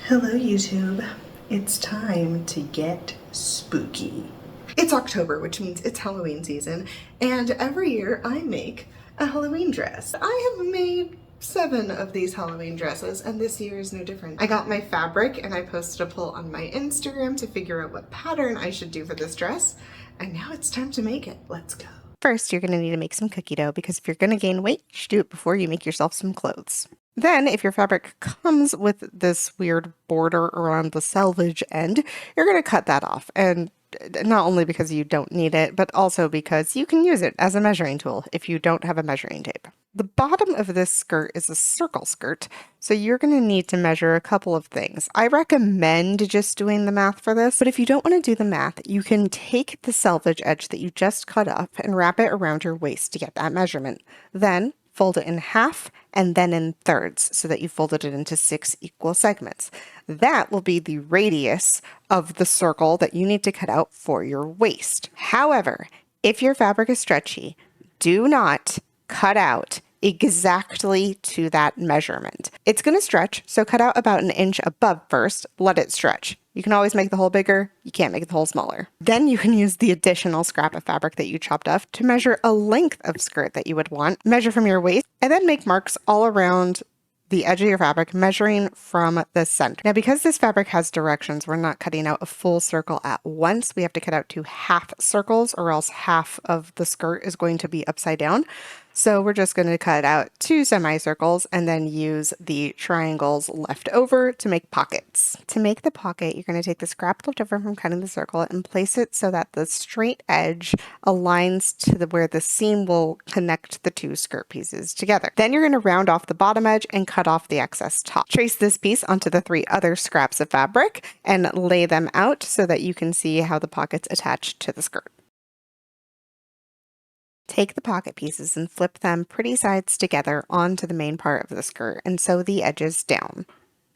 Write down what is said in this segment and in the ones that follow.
Hello YouTube, it's time to get spooky. It's October, which means it's Halloween season, and every year I make a Halloween dress. I have made 7 of these Halloween dresses, and this year is no different. I got my fabric and I posted a poll on my Instagram to figure out what pattern I should do for this dress, and now it's time to make it. Let's go. First, you're going to need to make some cookie dough because if you're going to gain weight, you should do it before you make yourself some clothes. Then, if your fabric comes with this weird border around the selvage end, you're going to cut that off. And not only because you don't need it, but also because you can use it as a measuring tool if you don't have a measuring tape. The bottom of this skirt is a circle skirt, so you're going to need to measure a couple of things. I recommend just doing the math for this, but if you don't want to do the math, you can take the selvage edge that you just cut up and wrap it around your waist to get that measurement. Then fold it in half and then in thirds so that you folded it into 6 equal segments. That will be the radius of the circle that you need to cut out for your waist. However, if your fabric is stretchy, do not cut out exactly to that measurement. It's going to stretch, so cut out about an inch above first, let it stretch. You can always make the hole bigger, you can't make the hole smaller. Then you can use the additional scrap of fabric that you chopped off to measure a length of skirt that you would want, measure from your waist, and then make marks all around the edge of your fabric, measuring from the center. Now, because this fabric has directions, we're not cutting out a full circle at once. We have to cut out 2 half circles, or else half of the skirt is going to be upside down. So we're just going to cut out 2 semicircles and then use the triangles left over to make pockets. To make the pocket, you're going to take the scrap left over from cutting the circle and place it so that the straight edge aligns to where the seam will connect the 2 skirt pieces together. Then you're going to round off the bottom edge and cut off the excess top. Trace this piece onto the 3 other scraps of fabric and lay them out so that you can see how the pockets attach to the skirt. Take the pocket pieces and flip them pretty sides together onto the main part of the skirt and sew the edges down.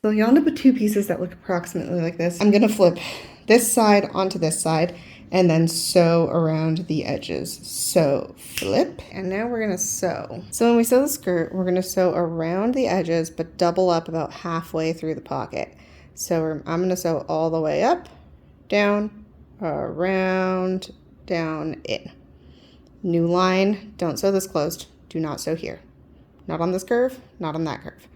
So you'll end up with 2 pieces that look approximately like this. I'm going to flip this side onto this side and then sew around the edges. So flip, and now we're going to sew. So when we sew the skirt, we're going to sew around the edges but double up about halfway through the pocket. So I'm going to sew all the way up, down, around, down, in. New line, don't sew this closed. Do not sew here. Not on this curve, not on that curve.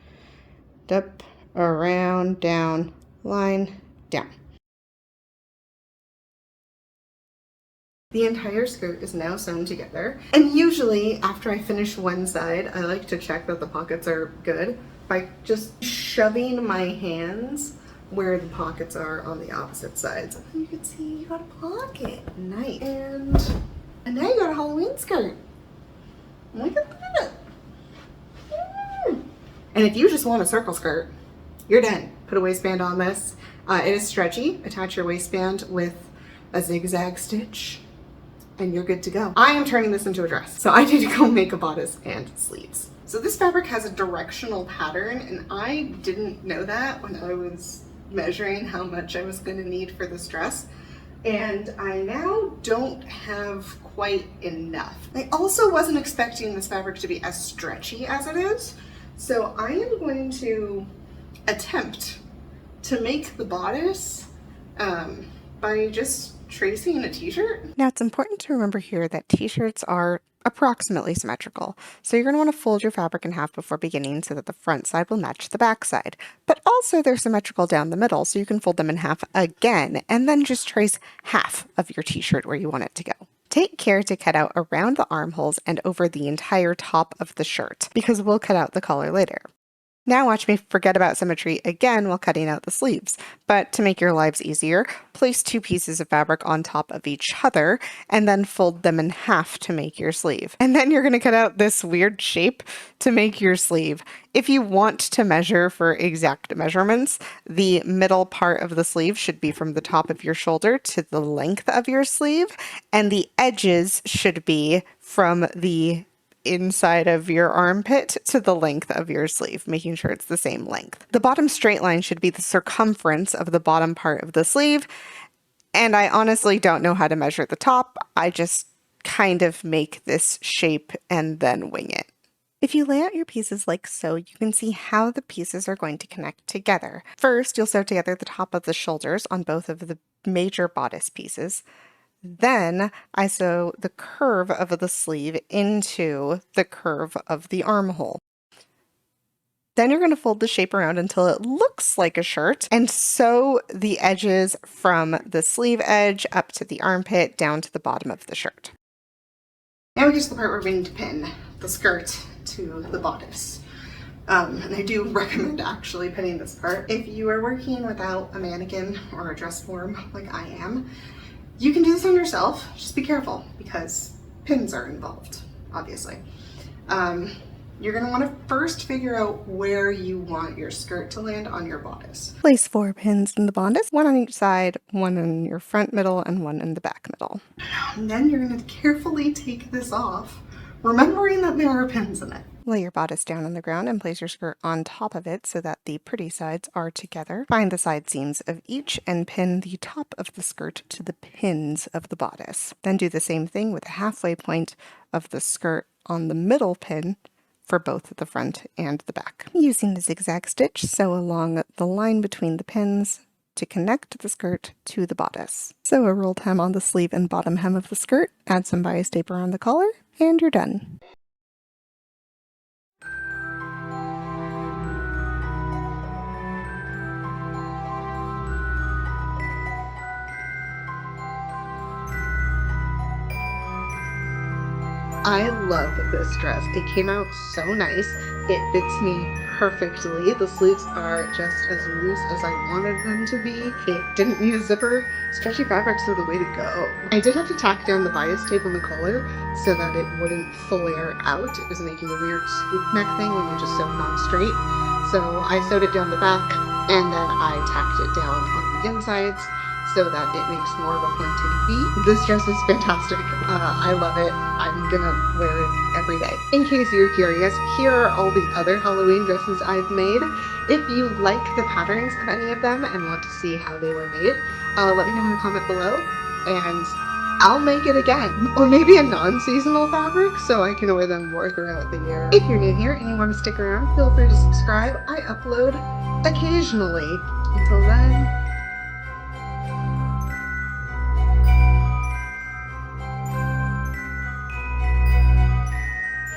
Up, around, down, line, down. The entire skirt is now sewn together. And usually after I finish one side, I like to check that the pockets are good by just shoving my hands where the pockets are on the opposite sides. And you can see you got a pocket. Nice. And now you got a Halloween skirt. Look at that. And if you just want a circle skirt, you're done. Put a waistband on this. It is stretchy. Attach your waistband with a zigzag stitch and you're good to go. I am turning this into a dress, so I need to go make a bodice and sleeves. So this fabric has a directional pattern, and I didn't know that when I was measuring how much I was going to need for this dress. And I now don't have quite enough. I also wasn't expecting this fabric to be as stretchy as it is, so I am going to attempt to make the bodice by just tracing a t-shirt. Now, it's important to remember here that t-shirts are approximately symmetrical. So you're going to want to fold your fabric in half before beginning so that the front side will match the back side. But also they're symmetrical down the middle, so you can fold them in half again and then just trace half of your t-shirt where you want it to go. Take care to cut out around the armholes and over the entire top of the shirt, because we'll cut out the collar later. Now watch me forget about symmetry again while cutting out the sleeves. But to make your lives easier, place 2 pieces of fabric on top of each other and then fold them in half to make your sleeve. And then you're going to cut out this weird shape to make your sleeve. If you want to measure for exact measurements, the middle part of the sleeve should be from the top of your shoulder to the length of your sleeve, and the edges should be from the inside of your armpit to the length of your sleeve, making sure it's the same length. The bottom straight line should be the circumference of the bottom part of the sleeve, and I honestly don't know how to measure the top. I just kind of make this shape and then wing it. If you lay out your pieces like so, you can see how the pieces are going to connect together. First, you'll sew together the top of the shoulders on both of the major bodice pieces. Then I sew the curve of the sleeve into the curve of the armhole. Then you're going to fold the shape around until it looks like a shirt and sew the edges from the sleeve edge up to the armpit down to the bottom of the shirt. Now we get to the part where we need to pin the skirt to the bodice. And I do recommend actually pinning this part. If you are working without a mannequin or a dress form like I am, you can do this on yourself. Just be careful because pins are involved, obviously. You're going to want to first figure out where you want your skirt to land on your bodice. Place 4 pins in the bodice, 1 on each side, 1 in your front middle, and 1 in the back middle. And then you're going to carefully take this off, remembering that there are pins in it. Lay your bodice down on the ground and place your skirt on top of it so that the pretty sides are together. Find the side seams of each and pin the top of the skirt to the pins of the bodice. Then do the same thing with the halfway point of the skirt on the middle pin for both the front and the back. Using the zigzag stitch, sew along the line between the pins to connect the skirt to the bodice. Sew a rolled hem on the sleeve and bottom hem of the skirt, add some bias tape around the collar, and you're done. I love this dress. It came out so nice. It fits me perfectly. The sleeves are just as loose as I wanted them to be. It didn't need a zipper. Stretchy fabrics are the way to go. I did have to tack down the bias tape on the collar so that it wouldn't flare out. It was making a weird scoop neck thing when you just sew it on straight. So I sewed it down the back and then I tacked it down on the insides so that it makes more of a pointed V. This dress is fantastic. I love it. I'm gonna wear it every day. In case you're curious, here are all the other Halloween dresses I've made. If you like the patterns of any of them and want to see how they were made, let me know in the comment below and I'll make it again. Or maybe a non-seasonal fabric so I can wear them more throughout the year. If you're new here and you want to stick around, feel free to subscribe. I upload occasionally. Until then,